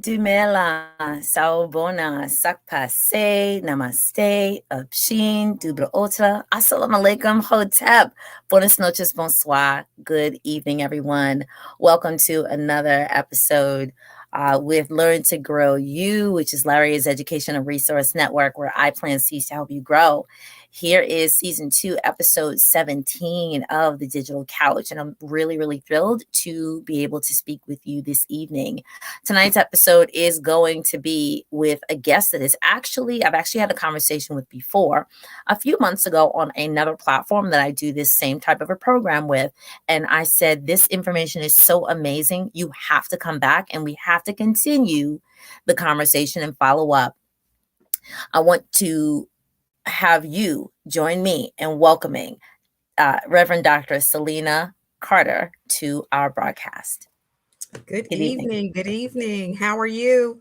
Dumela, Saubona, Sakpase, Namaste, Abshin, Dubra Ota, Assalamu alaikum, Hotep. Buenas noches, bonsoir. Good evening, everyone. Welcome to another episode with Learn to Grow You, which is Larry's Education and Resource Network, where I plant seeds to help you grow. Here is season 2, episode 17 of the Digital Couch, and I'm really, really thrilled to be able to speak with you this evening. Tonight's episode is going to be with a guest that I've actually had a conversation with before a few months ago on another platform that I do this same type of a program with. And I said, this information is so amazing. You have to come back and we have to continue the conversation and follow up. I want to have you join me in welcoming Reverend Dr. Selina Carter to our broadcast. Good evening. Good evening. How are you?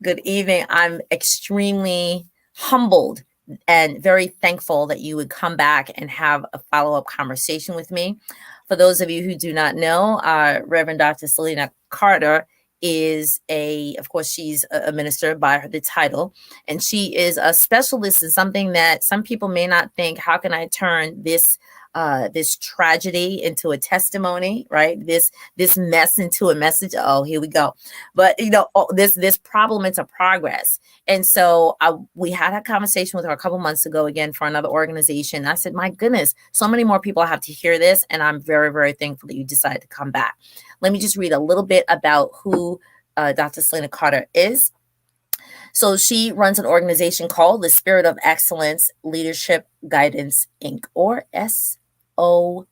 Good evening. I'm extremely humbled and very thankful that you would come back and have a follow-up conversation with me. For those of you who do not know, Reverend Dr. Selina Carter is of course, she's a minister by the title, and she is a specialist in something that some people may not think, how can I turn this tragedy into a testimony, right? This mess into a message. Oh, here we go. But this problem into progress. And so we had a conversation with her a couple months ago, again, for another organization. I said, my goodness, so many more people have to hear this. And I'm very, very thankful that you decided to come back. Let me just read a little bit about who Dr. Selina Carter is. So she runs an organization called the Spirit of Excellence Leadership Guidance, Inc., or SOE.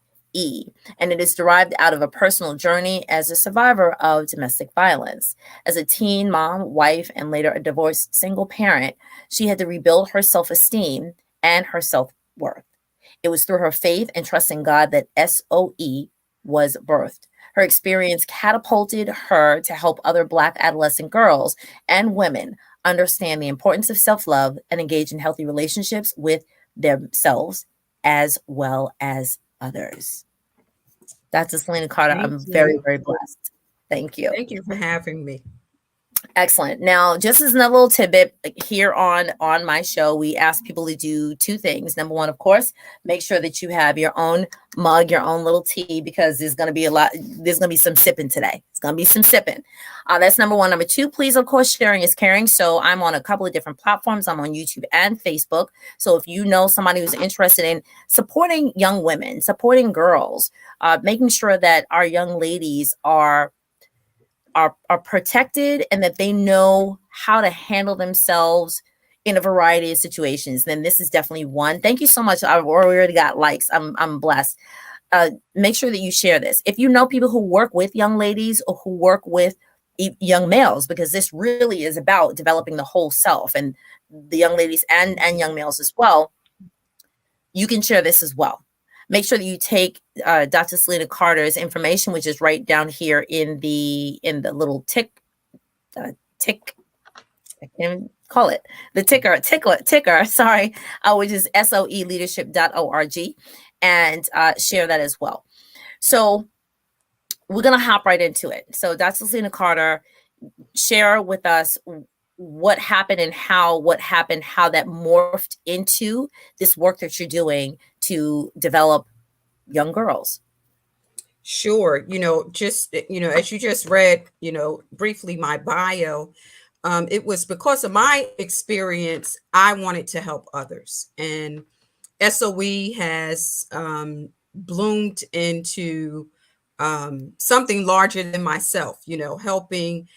And it is derived out of a personal journey as a survivor of domestic violence. As a teen mom, wife, and later a divorced single parent, she had to rebuild her self-esteem and her self-worth. It was through her faith and trust in God that SOE was birthed. Her experience catapulted her to help other Black adolescent girls and women understand the importance of self-love and engage in healthy relationships with themselves as well as others. Dr. Selina Carter, I'm very, very blessed. Thank you. Thank you for having me. Excellent. Now, just as another little tidbit here on my show, we ask people to do two things. Number one, of course, make sure that you have your own mug, your own little tea, because there's going to be some sipping today. It's going to be some sipping. That's number one. Number two, please, of course, sharing is caring. So I'm on a couple of different platforms. I'm on YouTube and Facebook. So if you know somebody who's interested in supporting young women, supporting girls, making sure that our young ladies are protected and that they know how to handle themselves in a variety of situations, then this is definitely one. Thank you so much. I've already got likes. I'm blessed. Make sure that you share this. If you know people who work with young ladies or who work with young males, because this really is about developing the whole self, and the young ladies and young males as well, you can share this as well. Make sure that you take Dr. Selina Carter's information, which is right down here in the little tick. I can't even call it the ticker. Sorry, which is soeleadership.org, and share that as well. So we're gonna hop right into it. So Dr. Selina Carter, share with us what happened and how that morphed into this work that you're doing to develop young girls. Sure. Just, as you just read, briefly my bio, it was because of my experience, I wanted to help others. And SOE has bloomed into something larger than myself, helping.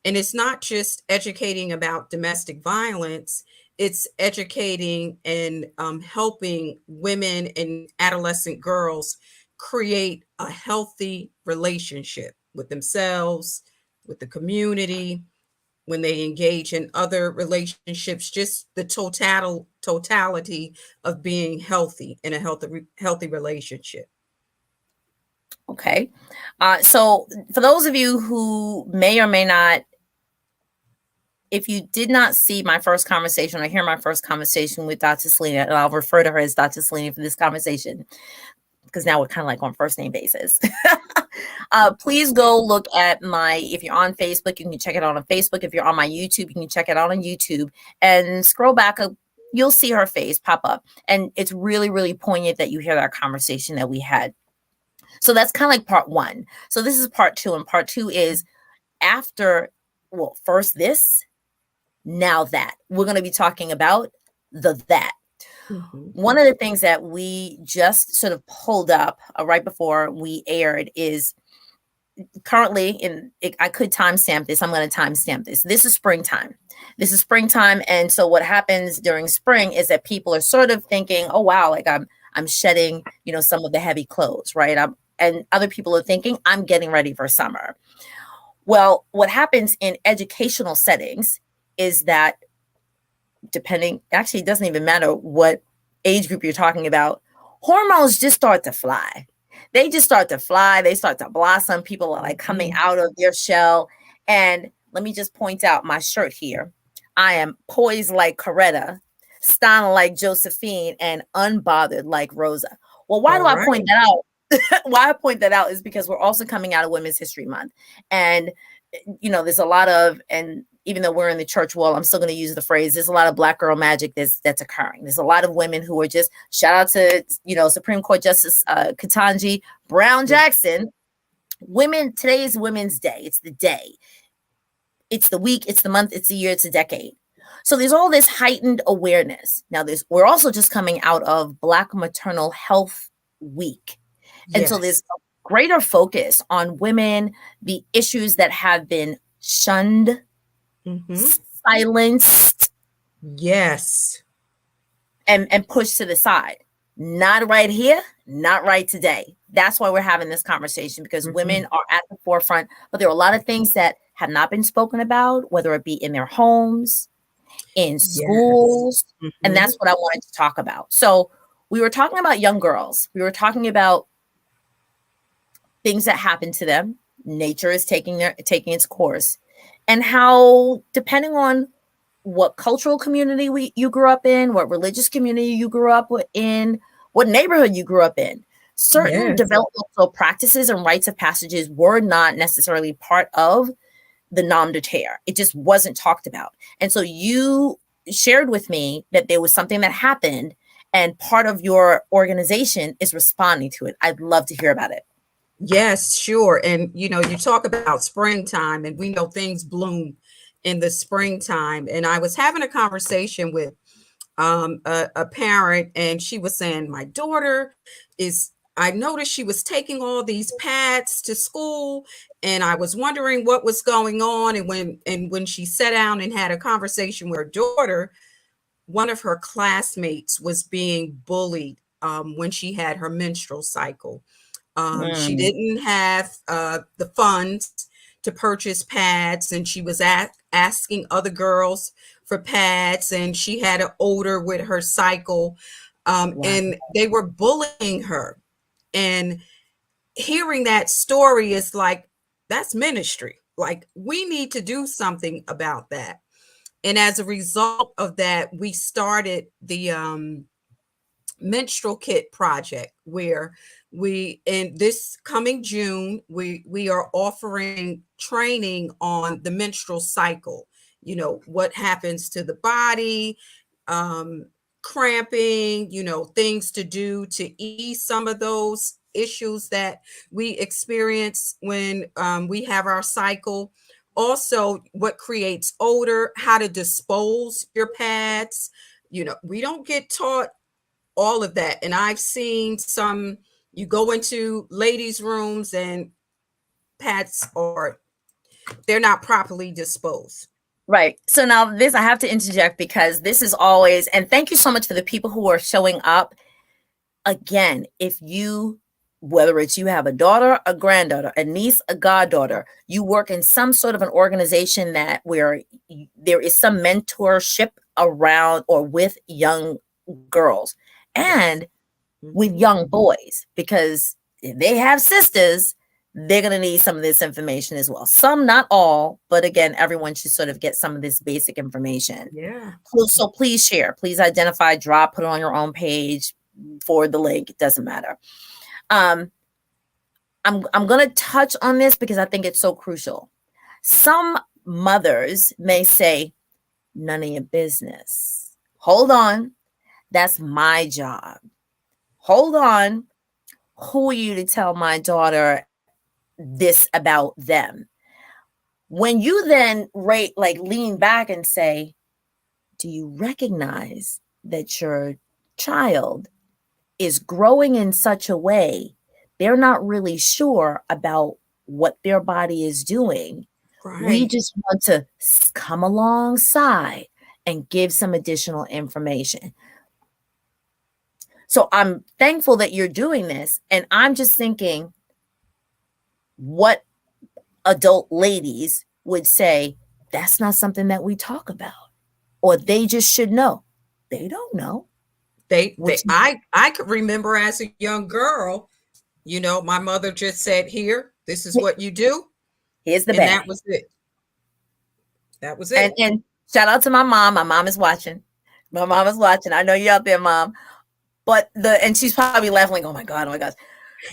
And it's not just educating about domestic violence, it's educating and helping women and adolescent girls create a healthy relationship with themselves, with the community, when they engage in other relationships, just the totality of being healthy in a healthy relationship. Okay. So for those of you who may or may not, if you did not see my first conversation or hear my first conversation with Dr. Selina, and I'll refer to her as Dr. Selina for this conversation, because now we're kind of like on first name basis. Please go look at if you're on Facebook, you can check it out on Facebook. If you're on my YouTube, you can check it out on YouTube and scroll back. You'll see her face pop up. And it's really, really poignant that you hear that conversation that we had. So that's kind of like part one. So this is part two. And part two is first this, now that. We're going to be talking about that. One of the things that we just sort of pulled up right before we aired is currently I could timestamp this. I'm going to timestamp this. This is springtime. And so what happens during spring is that people are sort of thinking, oh, wow, like I'm shedding, some of the heavy clothes, right? And other people are thinking I'm getting ready for summer. Well, what happens in educational settings is that it doesn't even matter what age group you're talking about, hormones just start to fly. They just start to fly. They start to blossom. People are like coming out of their shell. And let me just point out my shirt here. I am poised like Coretta, styling like Josephine, and unbothered like Rosa. Well, why do I point that out? Why I point that out is because we're also coming out of Women's History Month. And, there's a lot of, and even though we're in the church world, I'm still going to use the phrase, there's a lot of Black girl magic that's occurring. There's a lot of women who are just, shout out to, Supreme Court Justice Ketanji Brown Jackson. Today is Women's Day. It's the day. It's the week, it's the month, it's the year, it's a decade. So there's all this heightened awareness. Now we're also just coming out of Black Maternal Health Week. And so there's a greater focus on women, the issues that have been shunned, silenced, and pushed to the side. Not right here, not right today. That's why we're having this conversation, because women are at the forefront, but there are a lot of things that have not been spoken about, whether it be in their homes, in schools, and that's what I wanted to talk about. So we were talking about young girls. We were talking about things that happen to them. Nature is taking its course, and how, depending on what cultural community you grew up in, what religious community you grew up in, what neighborhood you grew up in, certain developmental practices and rites of passages were not necessarily part of the nom de terre. It just wasn't talked about. And so you shared with me that there was something that happened, and part of your organization is responding to it. I'd love to hear about it. Yes, sure. And, you talk about springtime, and we know things bloom in the springtime. And I was having a conversation with a parent, and she was saying, my daughter I noticed she was taking all these pads to school, and I was wondering what was going on. And when she sat down and had a conversation with her daughter, one of her classmates was being bullied when she had her menstrual cycle. She didn't have the funds to purchase pads, and she was asking other girls for pads, and she had an odor with her cycle, and they were bullying her. And hearing that story is like, that's ministry. Like, we need to do something about that. And as a result of that, we started the menstrual kit project, where in this coming June, we are offering training on the menstrual cycle, what happens to the body, cramping, things to do to ease some of those issues that we experience when we have our cycle. Also, what creates odor, how to dispose your pads. We don't get taught all of that. And I've seen you go into ladies' rooms and pads they're not properly disposed. Right. So now I have to interject, because this is always, and thank you so much for the people who are showing up. Again, whether it's you have a daughter, a granddaughter, a niece, a goddaughter, you work in some sort of an organization where there is some mentorship around or with young girls and with young boys, because if they have sisters, they're going to need some of this information as well. Some, not all, but again, everyone should sort of get some of this basic information. Yeah. So please share, please identify, drop, put it on your own page, forward the link. It doesn't matter. Um, I'm going to touch on this because I think it's so crucial. Some mothers may say, none of your business. Hold on. That's my job. Hold on. Who are you to tell my daughter this about them? When you then lean back and say, do you recognize that your child is growing in such a way they're not really sure about what their body is doing? We Right. just want to come alongside and give some additional information. So I'm thankful that you're doing this. And I'm just thinking what adult ladies would say, that's not something that we talk about, or they just should know. They don't know. Which I could remember as a young girl, my mother just said, here, this is what you do. Here's the And bag. that was it. That was And it. and shout out to my mom. My mom is watching. My mom is watching. I know you're out there, mom. But and she's probably laughing like, oh my God, oh my gosh.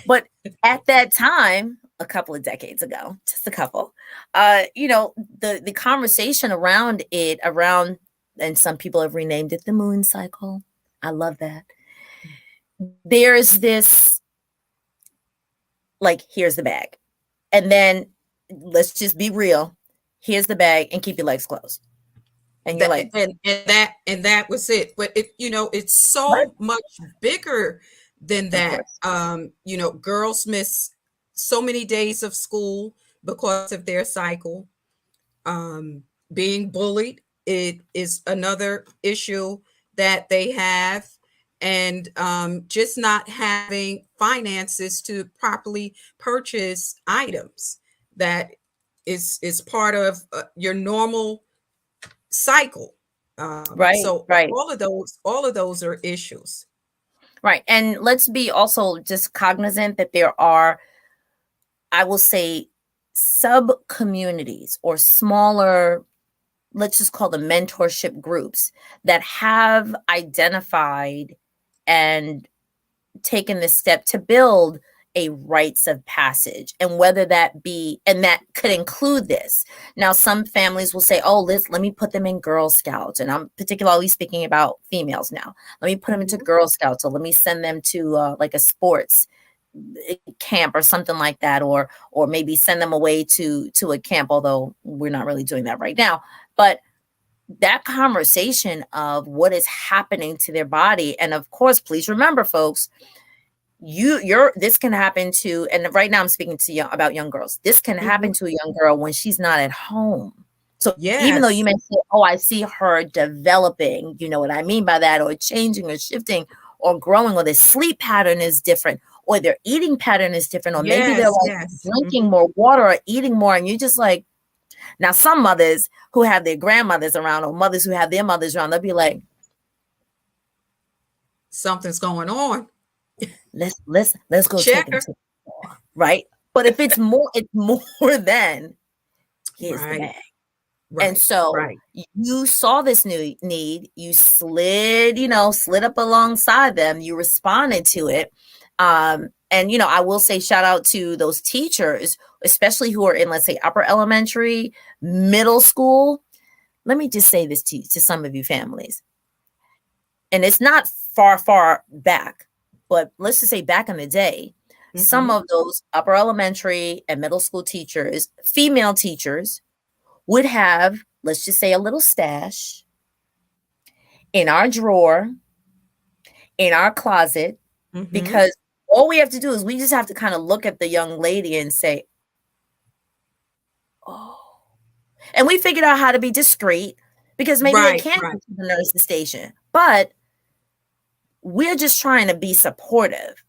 But at that time, a couple of decades ago, just a couple, the conversation around it, and some people have renamed it the moon cycle. I love that. There's this, like, here's the bag. And then let's just be real. Here's the bag and keep your legs closed. And you're like, And that was it. But it's what? so much bigger than Of that. course. Girls miss so many days of school because of their cycle. Being bullied, it is another issue that they have, and just not having finances to properly purchase items that is part of your normal cycle. Right, So right, all of those are issues. right. And let's be also just cognizant that there are, I will say, sub communities or smaller, let's just call them mentorship groups that have identified and taken the step to build a rites of passage, and whether that be, and that could include this. Now some families will say, oh, let me put them in Girl Scouts, and I'm particularly speaking about females now. Let me put them into Mhm. Girl Scouts, or let me send them to like a sports camp or something like that, or maybe send them away to a camp, although we're not really doing that right now. But that conversation of what is happening to their body, and of course, please remember, folks, this can happen to, and right now I'm speaking to about young girls. This can happen Mhm. to a young girl when she's not at home. So even though you Yes. may say, oh, I see her developing, you know what I mean by that, or changing or shifting or growing, or their sleep pattern is different, or their eating pattern is different, or maybe they're Yes. like Yes. drinking Mhm. more water or eating more, and you're just like, now some mothers who have their grandmothers around, or mothers who have their mothers around, they'll be like, Something's going on. let's go take Check them her. to the store, right? But if it's more than, here's the Right. bag. And Right. so Right. you saw this new need, you slid up alongside them, you responded to it. And I will say shout out to those teachers, especially who are in, let's say, upper elementary, middle school. Let me just say this to some of you families. And it's not far back, but let's just say back in the day, some Mhm. of those upper elementary and middle school teachers, female teachers, would have, let's just say, a little stash in our drawer, in our closet, Mhm. because all we have to do is we just have to kind of look at the young lady and say, oh. And we figured out how to be discreet because maybe they Right. can't go Right. to the nurse's station, but we're just trying to be supportive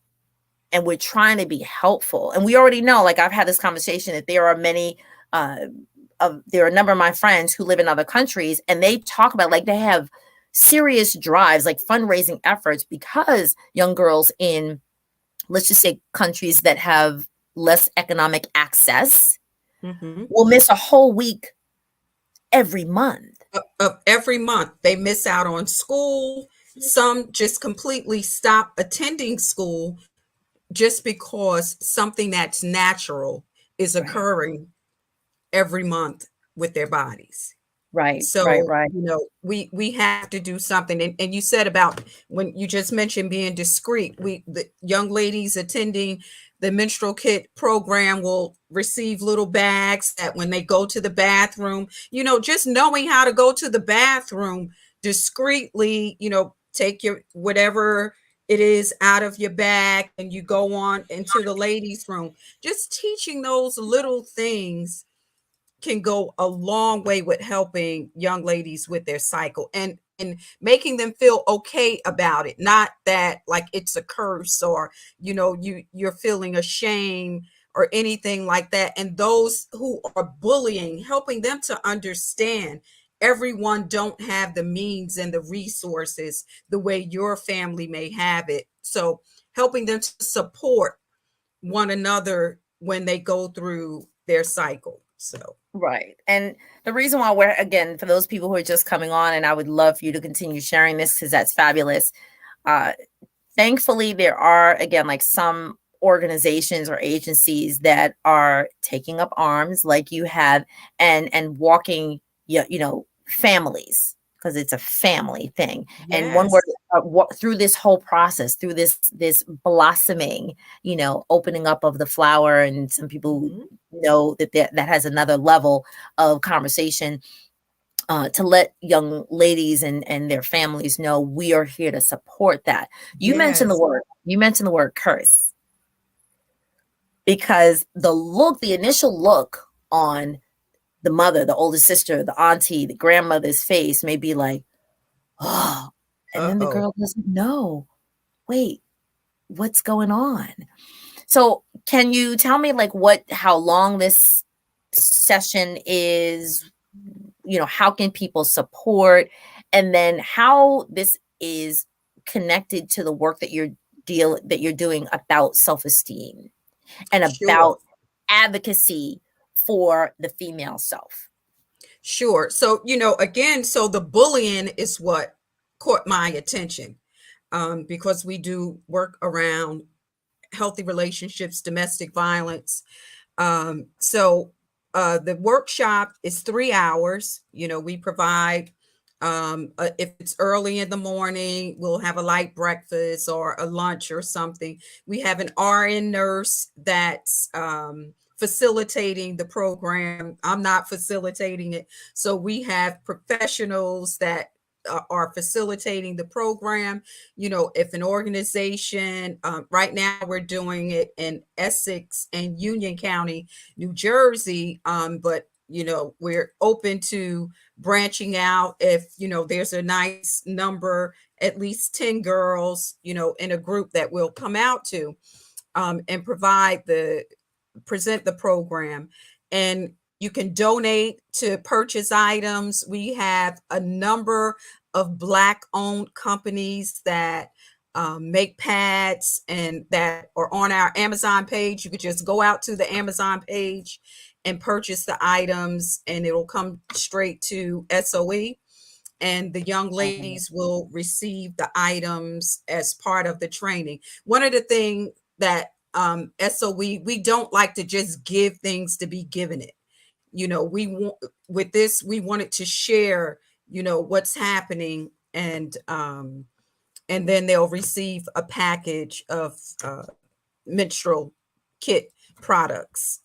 and we're trying to be helpful. And we already know, like I've had this conversation, that there are many, there are a number of my friends who live in other countries, and they talk about, like, they have serious drives, like fundraising efforts, because young girls in, let's just say, countries that have less economic access Mhm. will miss a whole week every month. Of every month, they miss out on school. Some just completely stop attending school just because something that's natural is Right. occurring every month with their bodies. Right. Right. So, Right. we have to do something. And you said about when you just mentioned being discreet, the young ladies attending the menstrual kit program will receive little bags that when they go to the bathroom, just knowing how to go to the bathroom discreetly, take your whatever it is out of your bag and you go on into the ladies' room. Just teaching those little things can go a long way with helping young ladies with their cycle and making them feel okay about it, not that like it's a curse or you're feeling ashamed or anything like that. And those who are bullying, helping them to understand everyone don't have the means and the resources the way your family may have it, so helping them to support one another when they go through their cycle. So Right. And the reason why we're, again, for those people who are just coming on, and I would love for you to continue sharing this because that's fabulous. Uh, Thankfully, there are, again, like some organizations or agencies that are taking up arms like you have and walking, families, because it's a family thing. And one word, yes. through this whole process, through this blossoming, opening up of the flower, and some people Mhm. know that has another level of conversation, to let young ladies and their families know we are here to support that. Yes. You mentioned the word curse, because the initial look on the mother, the older sister, the auntie, the grandmother's face may be like, oh, and then the Uh-oh. girl doesn't know. Wait, what's going on? So can you tell me like how long this session is? How can people support, and then how this is connected to the work that you're doing about self-esteem and Sure. about advocacy for the female self? Sure. So, again, so the bullying is what caught my attention, because we do work around healthy relationships, domestic violence. So the workshop is 3 hours. We provide, if it's early in the morning, we'll have a light breakfast or a lunch or something. We have an RN nurse that's facilitating the program. I'm not facilitating it. So we have professionals that are facilitating the program. If an organization, right now we're doing it in Essex and Union County, New Jersey, but we're open to branching out if there's a nice number, at least 10 girls, in a group that will come out to, and present the program. And you can donate to purchase items. We have a number of Black owned companies that make pads and that are on our Amazon page. You could just go out to the Amazon page and purchase the items, and it'll come straight to SOE. And the young ladies will receive the items as part of the training. One of the things that SOE, we don't like to just give things to be given it. We want, with this, we wanted to share, what's happening, and then they'll receive a package of menstrual kit products.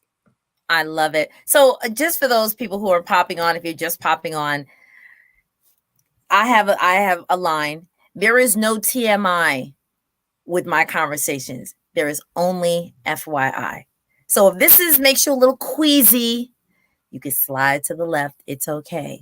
I love it. So just for those people who are popping on, if you're just popping on, I have a line. There is no TMI with my conversations. There is only FYI. So if makes you a little queasy, you can slide to the left. It's okay.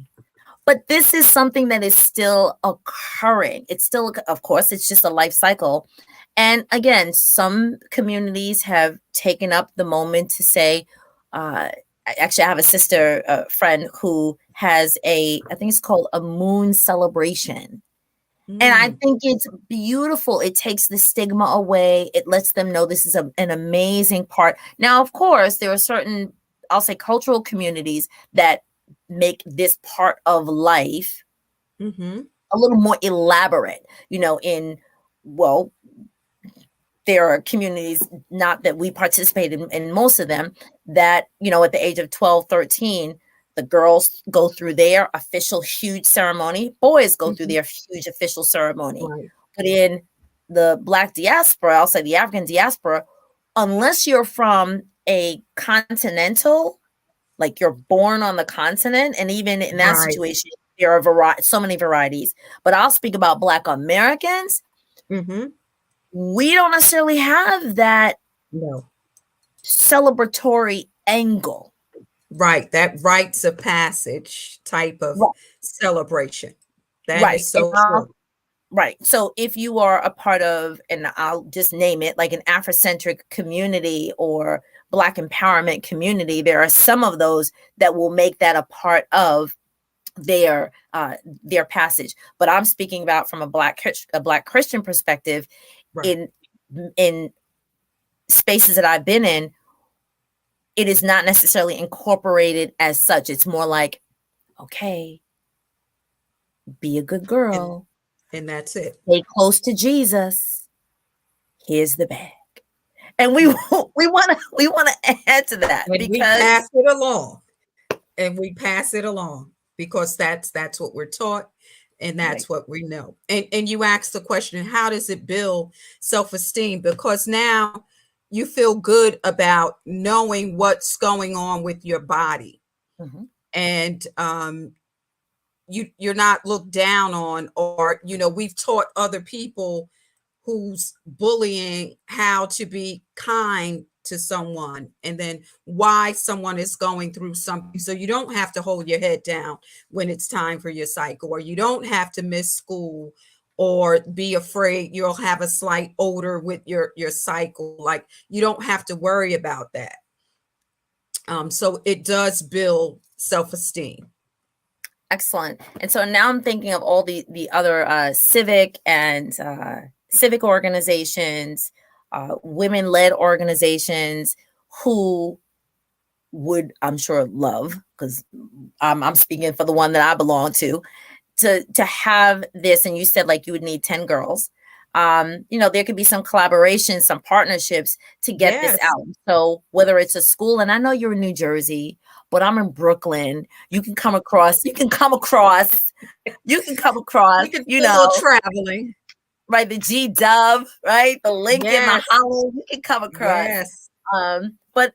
But this is something that is still occurring. It's still, of course, it's just a life cycle. And again, some communities have taken up the moment to say, actually, I have a sister, friend who has I think it's called a moon celebration. And I Mm, think it's beautiful. It takes the stigma away. It lets them know this is an amazing part. Now, of course, there are certain, I'll say, cultural communities that make this part of life mm-hmm. a little more elaborate, well, there are communities, not that we participate in most of them, that, at the age of 12, 13, the girls go through their official huge ceremony, boys go through Mhm. their huge official ceremony. Right. But in the Black diaspora, I'll say the African diaspora, unless you're from a continental, like you're born on the continent, and even in that Right. situation, there are so many varieties. But I'll speak about Black Americans. Mhm. We don't necessarily have that No. celebratory angle. Right. That rites of passage type of Right. celebration. That Right. is so true. Right. So if you are a part of, and I'll just name it, like an Afrocentric community or Black empowerment community, there are some of those that will make that a part of their passage. But I'm speaking about from a Black Christian perspective. Right. In spaces that I've been in, it is not necessarily incorporated as such. It's more like, okay, be a good And girl, and that's it. stay close to Jesus. Here's the bag. And we Yes. we want to add to that And we pass because it along. And we pass it along because that's what we're taught and right. that's what we know. And you asked the question, how does it build self-esteem? Because now you feel good about knowing what's going on with your body. Mhm. And you're not looked down on, or we've taught other people who's bullying how to be kind to someone, and then why someone is going through something, so you don't have to hold your head down when it's time for your cycle, or you don't have to miss school or be afraid you'll have a slight odor with your cycle. Like, you don't have to worry about that. So it does build self-esteem. Excellent. And so now I'm thinking of all the other civic organizations, women-led organizations who would, I'm sure, love, because I'm speaking for the one that I belong to have this. And you said like you would need 10 girls. There could be some collaborations, some partnerships to get this Yes. out. So whether it's a school, and I know you're in New Jersey, but I'm in Brooklyn, you can come across, We could do a little traveling. right, the G Dove, right, the Lincoln, the Yes. Holland, you can come across. Yes. But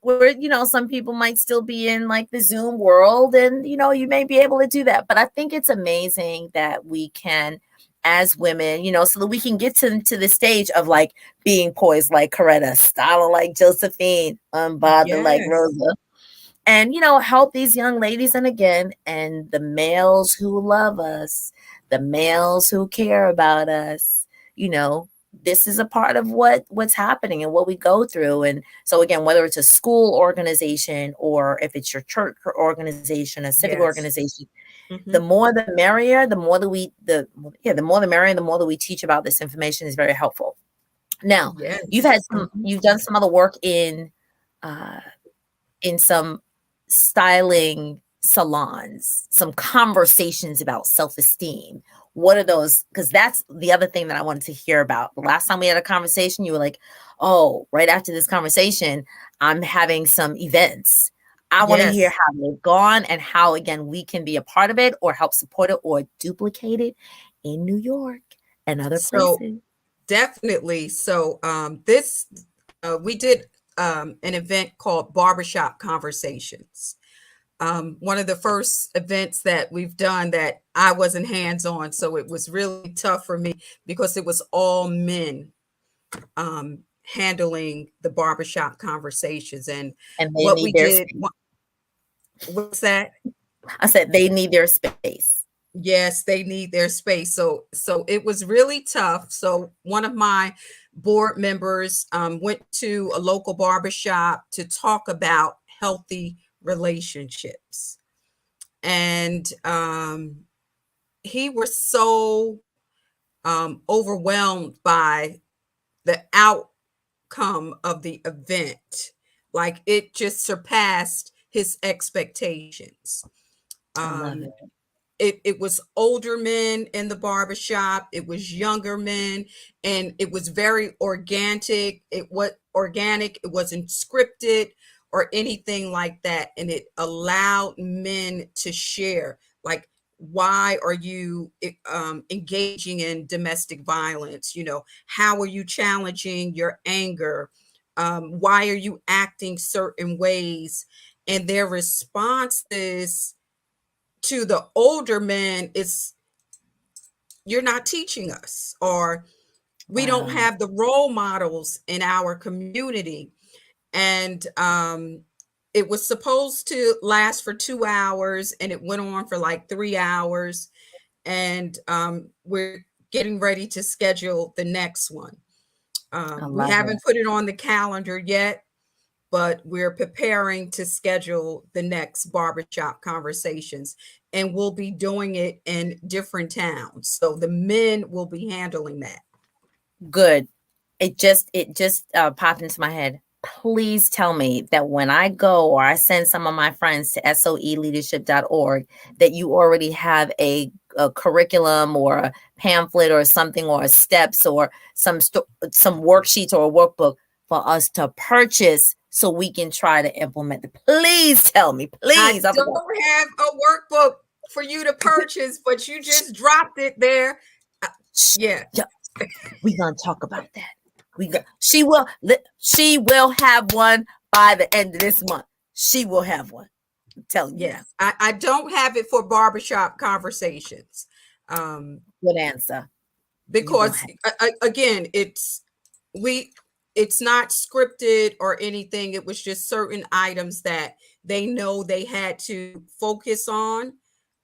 some people might still be in like the Zoom world, and you may be able to do that. But I think it's amazing that we can, as women, so that we can get to the stage of like being poised like Coretta, styling like Josephine, unbothered like Yes. Rosa, and help these young ladies, and again, and the males who love us, the males who care about us, you know this is a part of what's happening and what we go through. And so again, whether it's a school organization or if it's your church organization, a civic Yes. organization, the Mhm. more the merrier. The more the merrier. The more that we teach about this information is very helpful. Now, Yes. Mhm. you've done some other work uh in some styling salons, some conversations about self-esteem. What are those? Because that's the other thing that I wanted to hear about. The last time we had a conversation, you were like, oh, right after this conversation, I'm having some events. I want to hear Yes. how they've gone and how, again, we can be a part of it or help support it or duplicate it in New York and other So places. definitely. So this we did an event called Barbershop Conversations. One of the first events that we've done that I wasn't hands on, so it was really tough for me because it was all men handling the barbershop conversations. And And they what need we their did, space. what's that? I said they need their space. Yes, they need their space. So it was really tough. So one of my board members went to a local barbershop to talk about healthy relationships. And he was so overwhelmed by the outcome of the event. Like, it just surpassed his expectations. I love Um, it. it was older men in the barbershop, it was younger men, and it was very organic. It wasn't scripted or anything like that. And it allowed men to share, like, why are you engaging in domestic violence? How are you challenging your anger? Why are you acting certain ways? And their responses to the older men is, you're not teaching us, or we don't Wow. have the role models in our community. And it was supposed to last for 2 hours, and it went on for like 3 hours. And we're getting ready to schedule the next one. I We love it. haven't put it on the calendar yet, but we're preparing to schedule the next barbershop conversations, and we'll be doing it in different towns. So the men will be handling that. Good. It just popped into my head. Please tell me that when I go or I send some of my friends to soeleadership.org, that you already have a curriculum or a pamphlet or something, or a steps or some worksheets or a workbook for us to purchase so we can try to implement it. Please tell me, I please. I forgot. don't have a workbook for you to purchase, but you just dropped it there. Yeah. Yeah, we gonna talk about that. She will have one by the end of this month. She will have one. I'm telling you now. Yes. I don't have it for barbershop conversations. Good answer. You gonna Because have again, we it's not scripted or anything. It was just certain items that they know they had to focus on,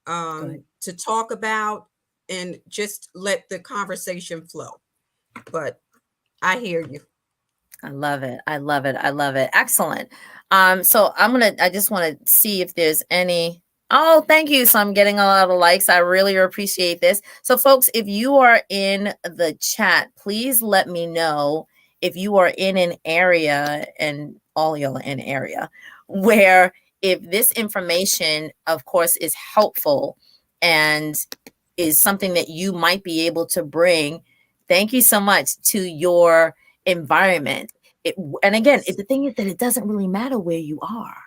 good. to talk about, and just let the conversation flow. But I hear you. I love it. I love it. I love it. Excellent. So I just want to see if there's any. Oh, thank you. So I'm getting a lot of likes. I really appreciate this. So folks, if you are in the chat, please let me know if you are in an area, and all y'all are in an area where, if this information, of course, is helpful and is something that you might be able to bring, thank you so much, to your environment. And again, the thing is that it doesn't really matter where you are.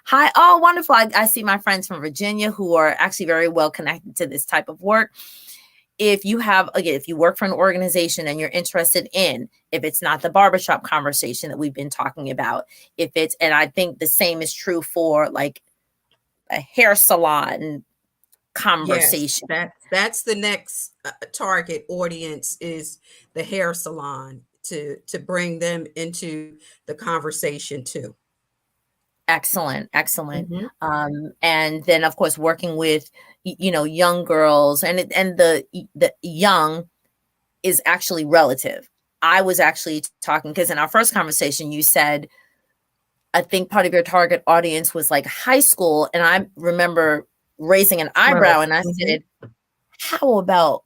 Hi, oh, wonderful. I see my friends from Virginia who are actually very well connected to this type of work. If you have, again, if you work for an organization and you're interested in, if it's not the barbershop conversation that we've been talking about, and I think the same is true for like a hair salon Yes, conversation. that's the next target audience, is the hair salon, to bring them into the conversation too. Excellent, excellent. Mhm. And then, of course, working with young girls, and the young is actually relative. I was actually talking, because in our first conversation, you said, I think part of your target audience was like high school, and I remember raising an Right. eyebrow, and I Mhm. said, "How about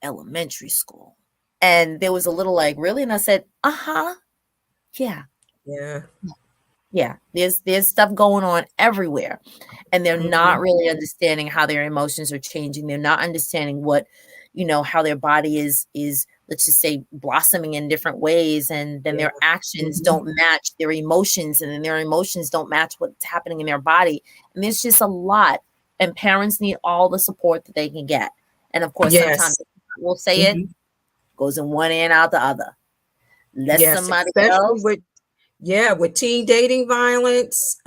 elementary school?" And there was a little like, "Really?" And I said, "Uh-huh, yeah." Yeah. Yeah, there's stuff going on everywhere, and they're not Mhm. really understanding how their emotions are changing. They're not understanding how their body is, let's just say, blossoming in different ways, and then Yeah. their actions Mhm. don't match their emotions, and then their emotions don't match what's happening in their body. And there's just a lot, and parents need all the support that they can get. And of course, sometimes Yes. we'll say it Mhm. goes in one ear and out the other. Let Yes, somebody especially else. with, yeah, with teen dating violence.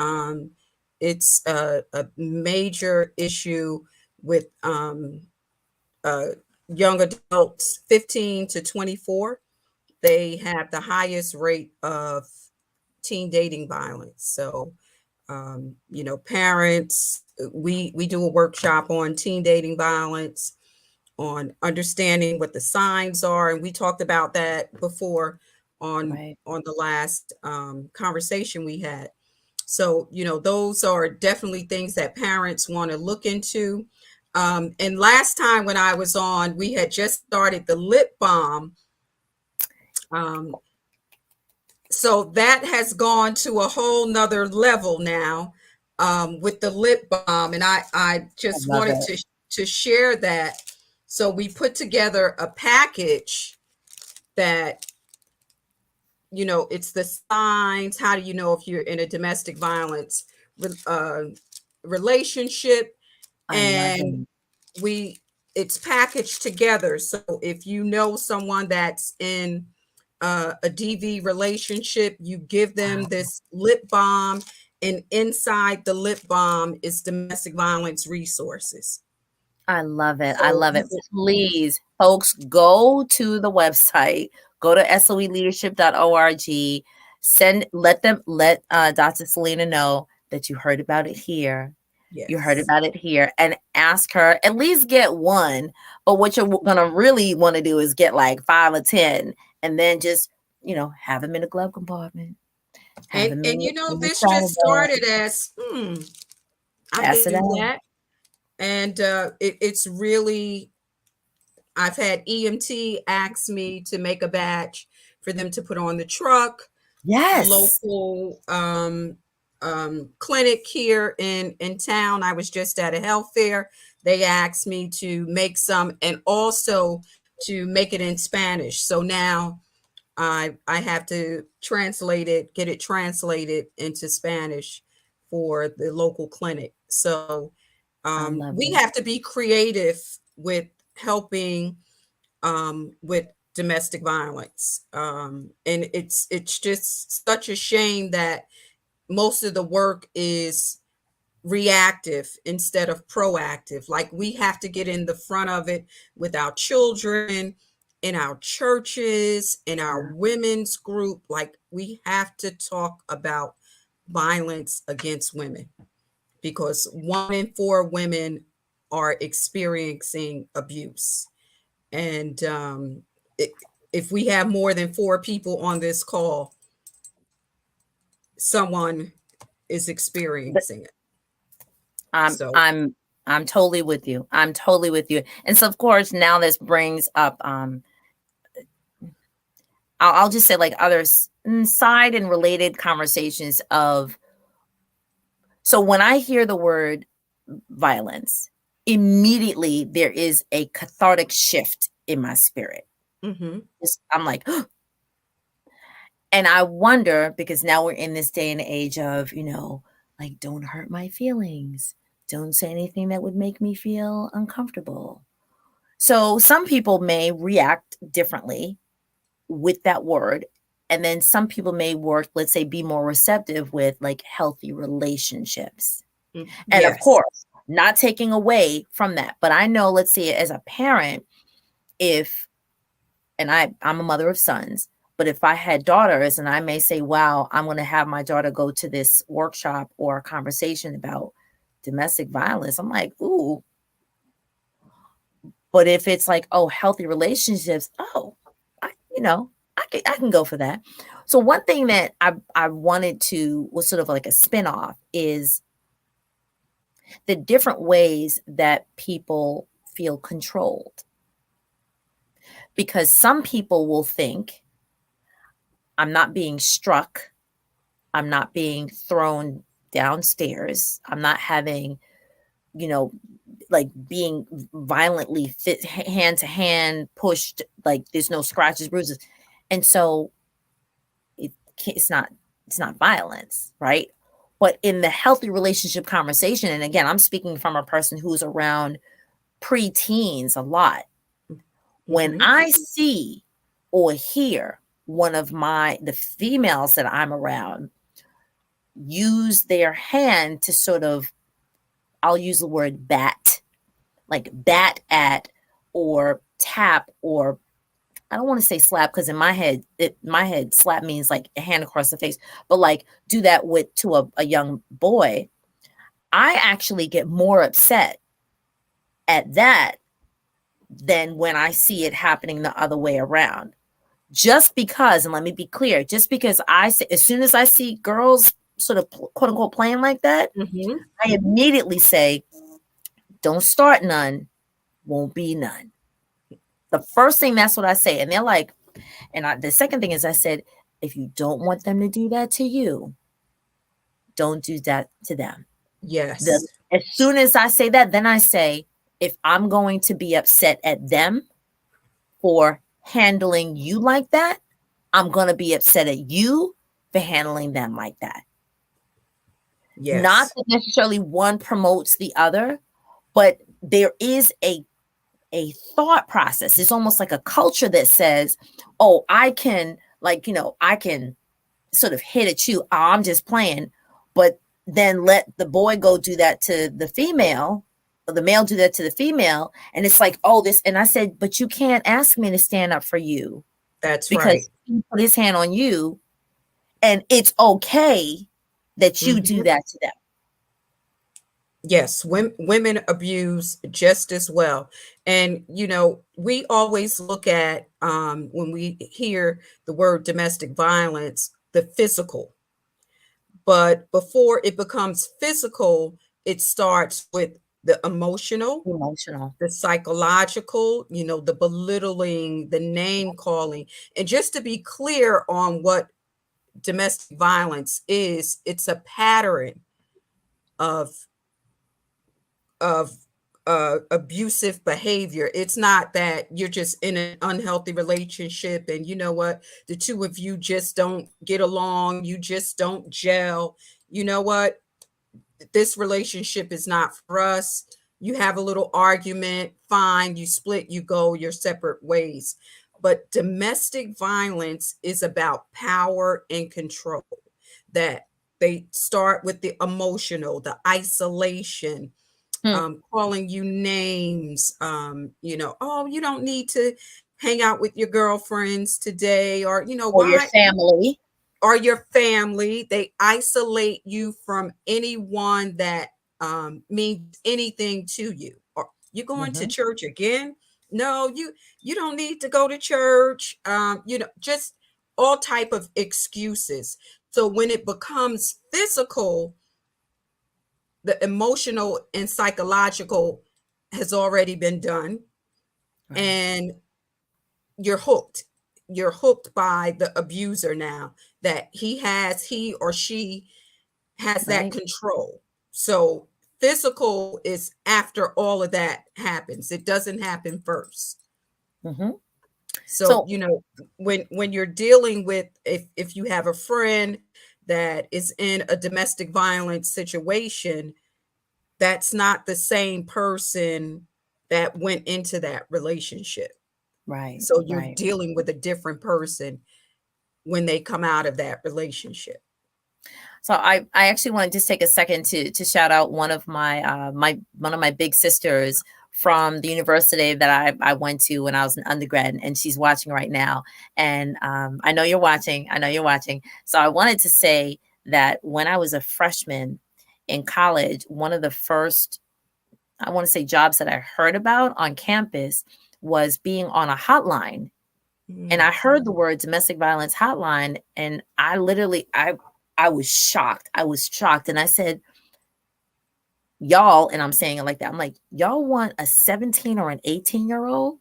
It's a major issue with uh, young adults 15 to 24. They have the highest rate of teen dating violence. So, parents, we do a workshop on teen dating violence, on understanding what the signs are, and we talked about that before on Right. the last conversation we had. So, those are definitely things that parents want to look into. And last time when I was on, we had just started the lip balm. Um, so that has gone to a whole nother level now, with the lip balm. And I I just love wanted to it. to share that. So we put together a package that, it's the signs. How do you know if you're in a domestic violence uh, relationship? I love And it. we it's packaged together. So if you know someone that's in a DV relationship, you give them Wow. this lip balm, and inside the lip balm is domestic violence resources. I love it. I So love it. Please, folks, go to the website, go to soeleadership.org, let Dr. Selena know that you heard about it here. You heard yes. about it here, and ask her, at least get one. But what you're gonna really want to do is get like 5 or 10, and then just, have them in the glove compartment, have them And in the this just travel bag, started as, I pass could it do out. that. And it's really, I've had EMT ask me to make a batch for them to put on the truck. Yes, Local clinic here in town. I was just at a health fair. They asked me to make some, and also to make it in Spanish. So now I have to get it translated into Spanish for the local clinic. So I love we it. have to be creative with helping with domestic violence. And it's just such a shame that most of the work is reactive instead of proactive. Like, we have to get in the front of it with our children, in our churches, in our Yeah, women's group. Like, we have to talk about violence against women, because 1 in 4 women are experiencing abuse. And it, if we have more than 4 people on this call, someone is but experiencing it. I'm So, I'm I'm totally with you. I'm totally with you. And so, of course, now this brings up I'll just say, like, other side and related conversations of, so when I hear the word violence, immediately there is a cathartic shift in my spirit. mm-hmm, I'm like, and I wonder, because now we're in this day and age of, like, don't hurt my feelings. Don't say anything that would make me feel uncomfortable. So some people may react differently with that word. And then some people may work, let's say, be more receptive with like healthy relationships. And of yes. course, not taking away from that. But I know, let's say, as a parent, if, and I'm a mother of sons, but if I had daughters and I may say, wow, I'm going to have my daughter go to this workshop or a conversation about domestic violence, I'm like, ooh. But if it's like, oh, healthy relationships, oh, I, you know, I can go for that. So one thing that I wanted to was sort of like a spinoff is the different ways that people feel controlled. Because some people will think, I'm not being struck, I'm not being thrown downstairs, I'm not having, you know, like being violently fit hand to hand pushed, like there's no scratches, bruises. And so it's not violence, right? But in the healthy relationship conversation, and again, I'm speaking from a person who's around preteens a lot. When Mm-hmm. I see or hear one of the females that I'm around use their hand to sort of, I'll use the word bat, like bat at or tap, or I don't want to say slap, because in my head, slap means like a hand across the face, but like do that to a young boy. I actually get more upset at that than when I see it happening the other way around. Just because, and let me be clear, just because as soon as I see girls sort of quote unquote playing like that, Mm-hmm. I immediately say, don't start none, won't be none. The first thing, that's what I say. And they're like, the second thing is, I said, if you don't want them to do that to you, don't do that to them. Yes. As soon as I say that, then I say, if I'm going to be upset at them for handling you like that, I'm going to be upset at you for handling them like that. Not Yes. that necessarily one promotes the other, but there is a thought process. It's almost like a culture that says, oh, I can, like, I can sort of hit at you. Oh, I'm just playing. But then let the boy go do that to the female, or the male do that to the female. And it's like, oh, this. And I said, but you can't ask me to stand up for you That's right. because he put his hand on you. And it's okay that you do Mhm. that to them. Yes, women abuse just as well. And, we always look at, when we hear the word domestic violence, the physical. But before it becomes physical, it starts with the emotional, Emotional. the psychological, the belittling, the name calling. And just to be clear on what domestic violence is, it's a pattern of of abusive behavior. It's not that you're just in an unhealthy relationship and you know what, the two of you just don't get along, you just don't gel. You know what? This relationship is not for us. You have a little argument, fine, you split, you go your separate ways. But domestic violence is about power and control. That they start with the emotional, the isolation, Hmm. calling you names, oh, you don't need to hang out with your girlfriends today, or, Or your why, family. or your family. They isolate you from anyone that means anything to you. Or you going to Mm-hmm. church again? No, you don't need to go to church. Just all type of excuses. So when it becomes physical, the emotional and psychological has already been done, Right. and you're hooked. You're hooked by the abuser now, that he or she has that Right. control. So physical is after all of that happens. It doesn't happen first. Mm-hmm. So, So, when you're dealing with, if you have a friend that is in a domestic violence situation, that's not the same person that went into that relationship. right, So you're right. dealing with a different person when they come out of that relationship. So I actually want to just take a second to shout out one of my one of my big sisters from the university that I went to when I was an undergrad, and she's watching right now. And I know you're watching. I know you're watching. So I wanted to say that when I was a freshman in college, one of the first, I want to say, jobs that I heard about on campus was being on a hotline. And Mm, I heard the word domestic violence hotline, and I was shocked. I was shocked. And I said, y'all, and I'm saying it like that. I'm like, y'all want a 17 or an 18-year-old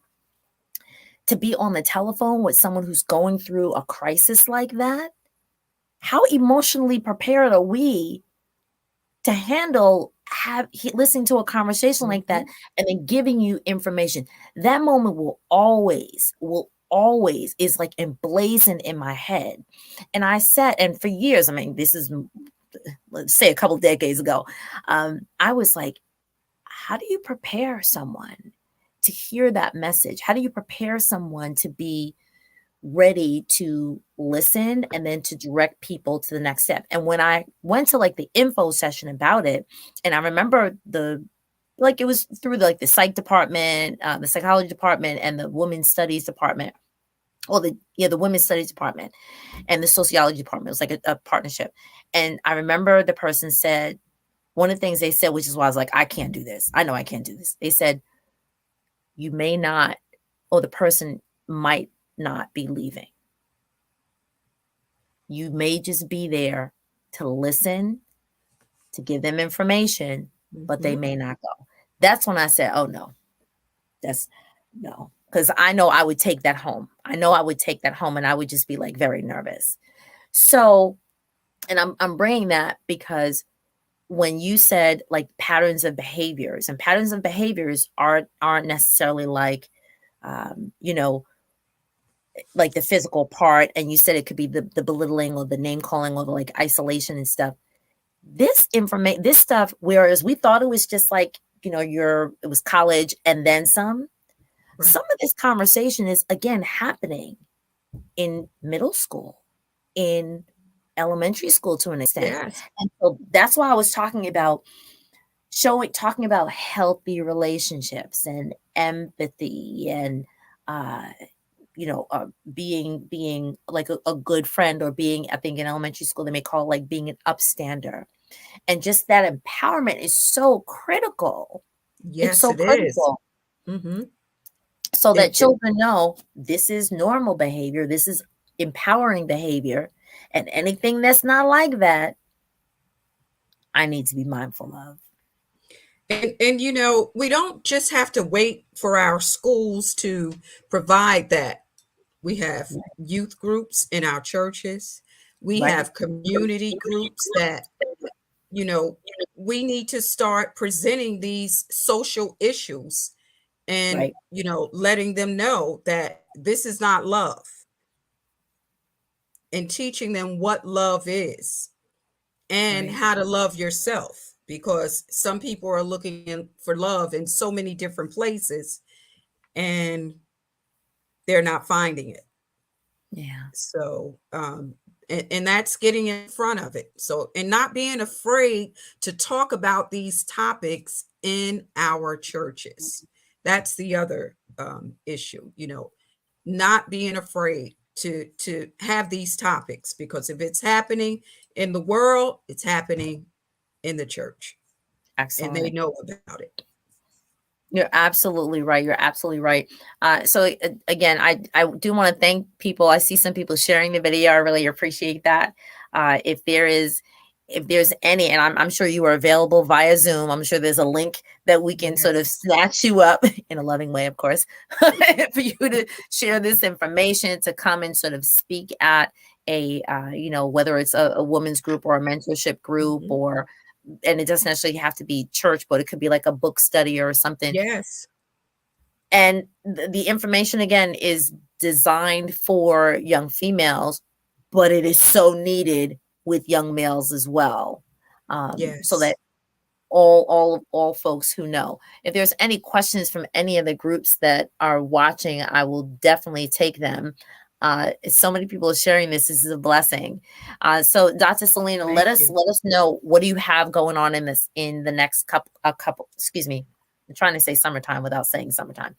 to be on the telephone with someone who's going through a crisis like that? How emotionally prepared are we to handle listening to a conversation like that mhm. and then giving you information? That moment will always is like emblazoned in my head. And I sat, and for years, I mean, this is, let's say, a couple of decades ago, I was like, how do you prepare someone to hear that message? How do you prepare someone to be ready to listen and then to direct people to the next step? And when I went to like the info session about it, and I remember it was through the psych department, the psychology department, and the women's studies department, or the women's studies department and the sociology department. It was like a partnership. And I remember the person said, one of the things they said, which is why I was like, I can't do this. I know I can't do this. They said, you may not, or the person might not be leaving. You may just be there to listen, to give them information, but they Mhm. may not go. That's when I said, oh no, that's no. Because I know I would take that home. I know I would take that home, and I would just be like very nervous. So, and I'm bringing that because when you said like patterns of behaviors, and patterns of behaviors aren't necessarily like, you know, like the physical part, and you said it could be the belittling or the name calling or the like isolation and stuff. This stuff, whereas we thought it was just like, you know, it was college and then Right. some of this conversation is again happening in middle school, in elementary school to an extent. Yes. And so that's why I was talking about talking about healthy relationships and empathy and uh being like a good friend, or being, I think in elementary school they may call it like being an upstander. And just that empowerment is so critical. It's Yes, so it is. critical, Mm-hmm. so that It children know this is normal behavior, this is empowering behavior, and anything that's not like that, I need to be mindful of. and you know, we don't just have to wait for our schools to provide that. We have youth groups in our churches. We Right, have community groups that, you know, we need to start presenting these social issues and, right, you know, letting them know that this is not love, and teaching them what love is and right. how to love yourself, because some people are looking for love in so many different places and they're not finding it. Yeah. So, and that's getting in front of it. So, and not being afraid to talk about these topics in our churches. That's the other issue, you know, not being afraid to have these topics, because if it's happening in the world, it's happening in the church, and they Excellent. know about it. You're absolutely right. You're absolutely right. Again, I do want to thank people. I see some people sharing the video. I really appreciate that. If there's any, and I'm sure you are available via Zoom. I'm sure there's a link that we can sort of Yes. snatch you up in a loving way, of course, for you to share this information, to come and sort of speak at whether it's a women's group or a mentorship group, Mhm. or and it doesn't necessarily have to be church, but it could be like a book study or something. Yes. And the information again is designed for young females, but it is so needed with young males as well. So Yes. that all folks who know. If there's any questions from any of the groups that are watching, I will definitely take them. So many people are sharing this. This is a blessing. So Dr. Selena, Thank you. let us know, what do you have going on in the next couple, excuse me. I'm trying to say summertime without saying summertime.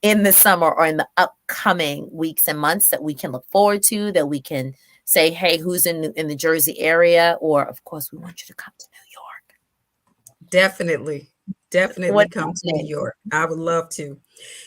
In the summer or in the upcoming weeks and months that we can look forward to, that we can say, hey, who's in the Jersey area? Or of course, we want you to come to New York. Definitely. Definitely What's come to New happening? York. I would love to.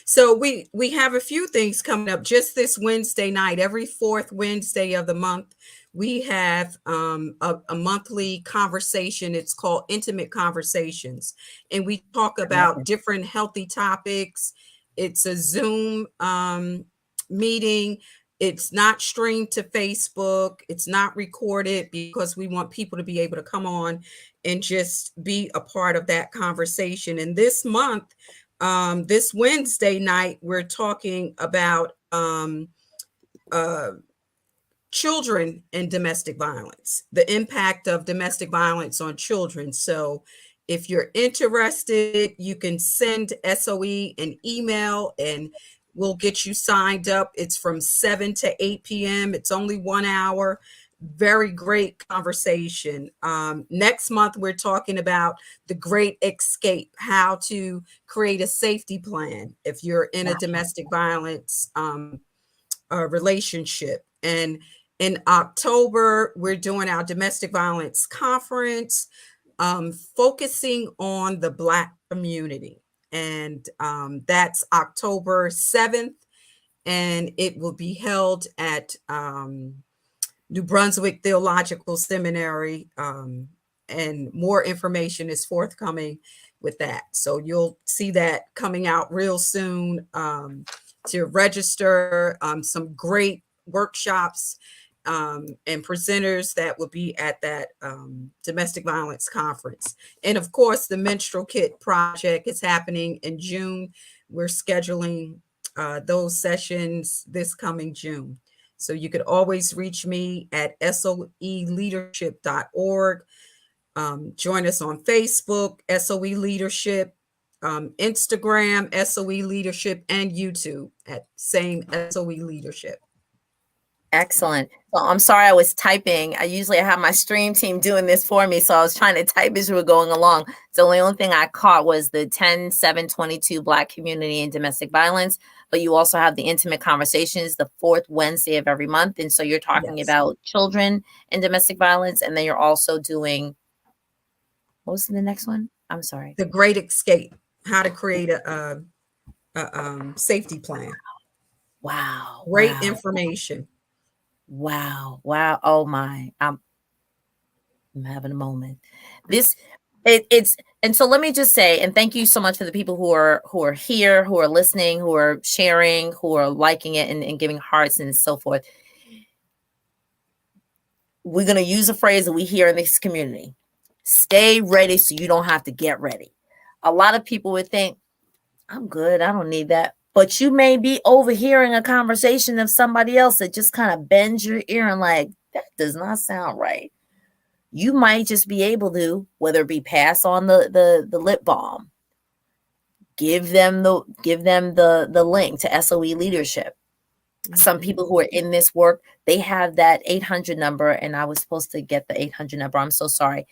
So we have a few things coming up just this Wednesday night. Every fourth Wednesday of the month, we have a monthly conversation. It's called Intimate Conversations, and we talk I love about it. different healthy topics. It's a Zoom meeting. It's not streamed to Facebook. It's not recorded, because we want people to be able to come on and just be a part of that conversation. And this month, this Wednesday night, we're talking about uh, children and domestic violence, the impact of domestic violence on children. So if you're interested, you can send SOE an email and we'll get you signed up. It's from 7 to 8 p.m. It's only 1 hour. Very great conversation. Next month, we're talking about the great escape, how to create a safety plan if you're in a Wow. domestic violence relationship. And in October, we're doing our domestic violence conference, focusing on the Black community. And that's October 7th, and it will be held at New Brunswick Theological Seminary. And more information is forthcoming with that. So you'll see that coming out real soon. To register, some great workshops and presenters that will be at that domestic violence conference. And of course, the menstrual kit project is happening in June. We're scheduling those sessions this coming June. So you could always reach me at soeleadership.org. Join us on Facebook, SOE Leadership, Instagram, SOE Leadership, and YouTube at same SOE Leadership. Excellent. So I'm sorry I was typing. I usually have my stream team doing this for me. So I was trying to type as we were going along. So the only thing I caught was the 10-7-22 Black community and domestic violence. But you also have the intimate conversations the fourth Wednesday of every month. And so you're talking about children and domestic violence. And then you're also doing, what was the next one? I'm sorry. The Great Escape, how to create a safety plan. Wow. Great information. Wow. Oh my. I'm having a moment. It's and so let me just say, and thank you so much for the people who are here, who are listening, who are sharing, who are liking it and giving hearts and so forth. We're going to use a phrase that we hear in this community. Stay ready so you don't have to get ready. A lot of people would think, I'm good, I don't need that. But you may be overhearing a conversation of somebody else that just kind of bends your ear and like, that does not sound right. You might just be able to, whether it be pass on the lip balm, give them the link to SOE Leadership. Some people who are in this work, they have that 800 number, and I was supposed to get the 800 number. I'm so sorry.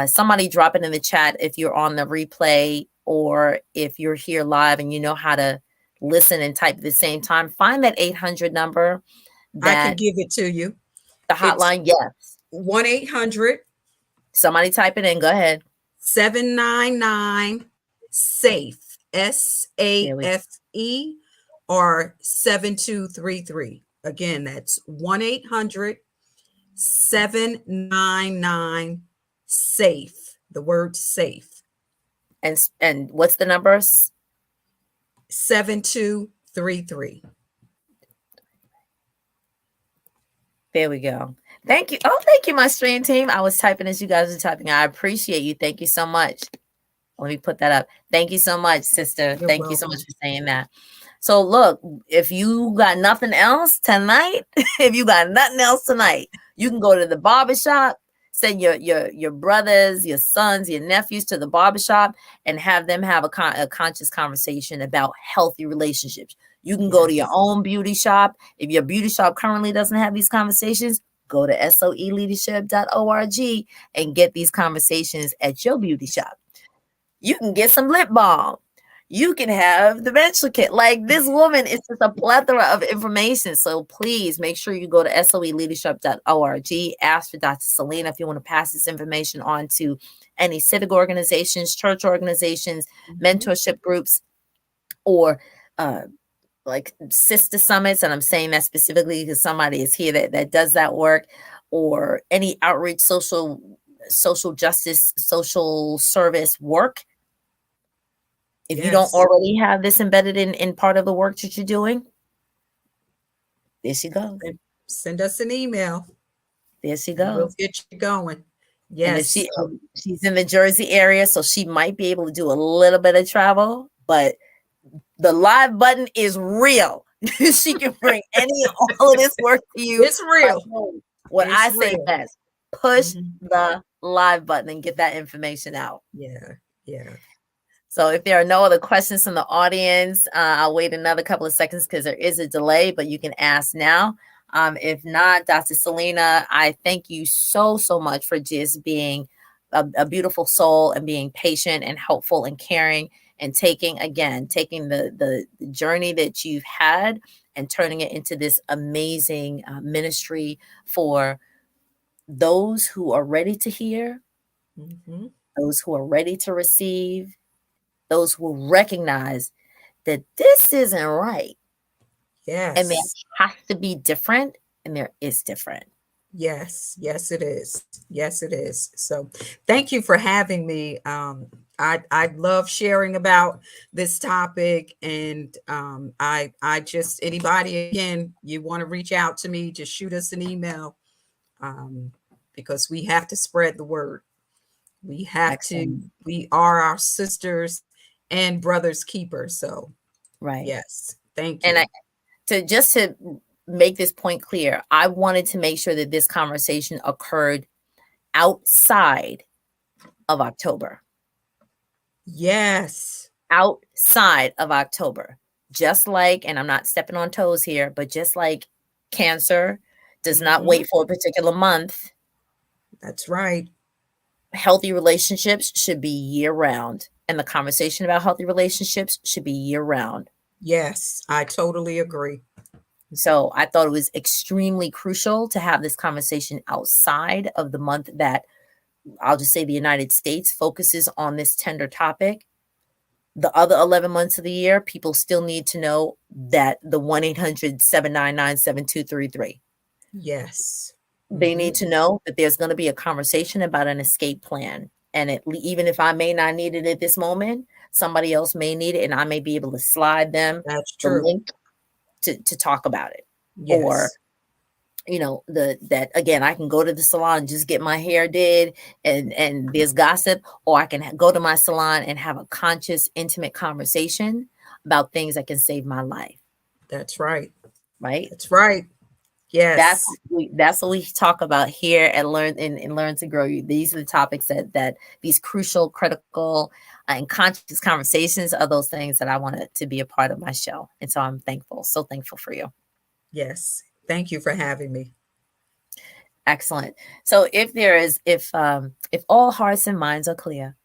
Somebody drop it in the chat if you're on the replay or if you're here live and you know how to listen and type at the same time. Find that 800 number. I can give it to you. The hotline, yes. 1-800. Somebody type it in. Go ahead. 799 SAFE, SAFE, or 7233. Again, that's 1-800-799 SAFE. The word SAFE. And what's the numbers? 7233. There we go. Thank you. Oh, thank you, my stream team. I was typing as you guys were typing. I appreciate you. Thank you so much. Let me put that up. Thank you so much, sister. Thank you so much for saying that. So look, if you got nothing else tonight, you can go to the barbershop, send your brothers, your sons, your nephews to the barbershop and have them have a conscious conversation about healthy relationships. You can go to your own beauty shop. If your beauty shop currently doesn't have these conversations, go to soeleadership.org and get these conversations at your beauty shop. You can get some lip balm. You can have the menstrual kit. Like, this woman is just a plethora of information. So please make sure you go to soeleadership.org. Ask for Dr. Selina if you want to pass this information on to any civic organizations, church organizations, mentorship groups, or like sister summits. And I'm saying that specifically because somebody is here that does that work, or any outreach, social justice, social service work. If you don't already have this embedded in part of the work that you're doing, there she goes. Send us an email. There she goes. We'll get you going. Yes. And if she's in the Jersey area, so she might be able to do a little bit of travel, but the live button is real. She can bring all of this work to you. It's real. I say best, push the live button and get that information out. Yeah. So if there are no other questions from the audience, I'll wait another couple of seconds because there is a delay, but you can ask now. If not, Dr. Selina, I thank you so much for just being a beautiful soul and being patient and helpful and caring and taking the journey that you've had and turning it into this amazing ministry for those who are ready to hear, those who are ready to receive, those who recognize that this isn't right. Yes. And there has to be different, and there is different. Yes, it is. Yes, it is. So thank you for having me. I love sharing about this topic, and I just, anybody, again, you want to reach out to me, just shoot us an email, um, because we have to spread the word. We have to. Excellent. We are our sisters and brothers keepers. So Right. yes, thank And you. to make this point clear, I wanted to make sure that this conversation occurred outside of October. Yes. Outside of October. Just like, and I'm not stepping on toes here, but just like Cancer does not Mhm. wait for a particular month, That's right. healthy relationships should be year round. And the conversation about healthy relationships should be year round. Yes, I totally agree. So I thought it was extremely crucial to have this conversation outside of the month that, I'll just say, the United States focuses on this tender topic. The other 11 months of the year, people still need to know that the 1-800-799-7233. Yes. They Hmm. need to know that there's going to be a conversation about an escape plan. And even if I may not need it at this moment, somebody else may need it, and I may be able to slide them That's the true. link to talk about it. Or, Yes. that again, I can go to the salon, just get my hair did, and there's gossip, or I can go to my salon and have a conscious, intimate conversation about things that can save my life, That's right. right? That's right. That's Yes. that's what we talk about here at Learn to Grow You. These are the topics that these crucial, critical, and conscious conversations are those things that I wanted to be a part of my show. And so I'm thankful, so thankful for you. Yes. Thank you for having me. Excellent. So if all hearts and minds are clear,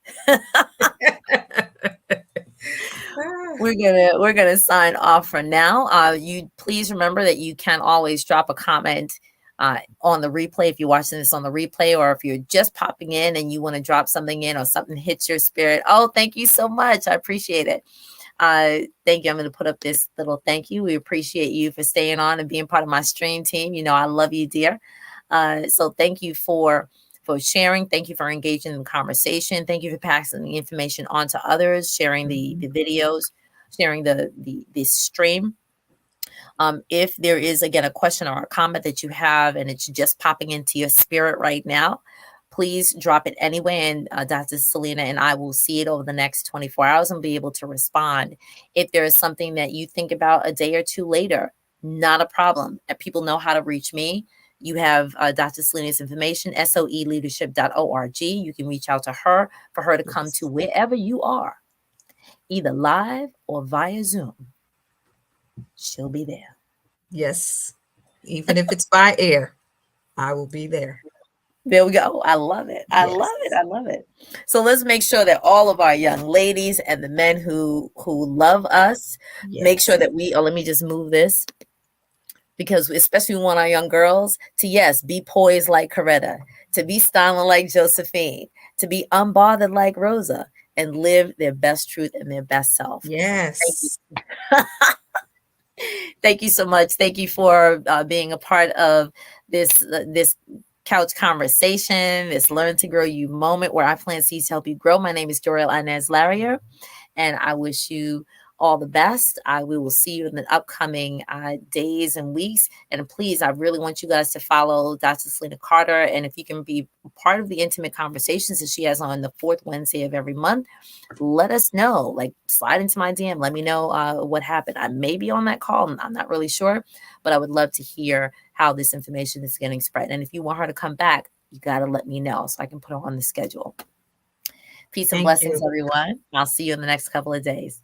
we're gonna sign off for now. You please remember that you can always drop a comment on the replay if you're watching this on the replay, or if you're just popping in and you want to drop something in, or something hits your spirit. Oh, thank you so much. I appreciate it. Thank you. I'm going to put up this little thank you. We appreciate you for staying on and being part of my stream team. I love you, dear. So thank you for sharing. Thank you for engaging in the conversation. Thank you for passing the information on to others, sharing the Mhm. videos, sharing the stream. If there is, again, a question or a comment that you have and it's just popping into your spirit right now, please drop it anyway. And Dr. Selina and I will see it over the next 24 hours and be able to respond. If there is something that you think about a day or two later, not a problem. People know how to reach me. You have Dr. Selina's information, soeleadership.org. You can reach out to her for her to come to Yes. wherever you are, either live or via Zoom. She'll be there. Yes. Even if it's by air, I will be there. There we go. I love it. I love it. Yes. I love it. So let's make sure that all of our young ladies and the men who love us, make sure Yes. that let me just move this, because especially we want our young girls to, yes, be poised like Coretta, to be styling like Josephine, to be unbothered like Rosa, and live their best truth and their best self. Thank you. Yes. Thank you so much. Thank you for being a part of this couch conversation, this Learn to Grow You moment where I plant seeds to help you grow. My name is Dorel Inez Larrier, and I wish you all the best. We will see you in the upcoming days and weeks. And please, I really want you guys to follow Dr. Selina Carter. And if you can be part of the intimate conversations that she has on the fourth Wednesday of every month, let us know. Like, slide into my DM. Let me know what happened. I may be on that call. I'm not really sure, but I would love to hear how this information is getting spread. And if you want her to come back, you got to let me know so I can put her on the schedule. Peace and Thank blessings, you. everyone. I'll see you in the next couple of days.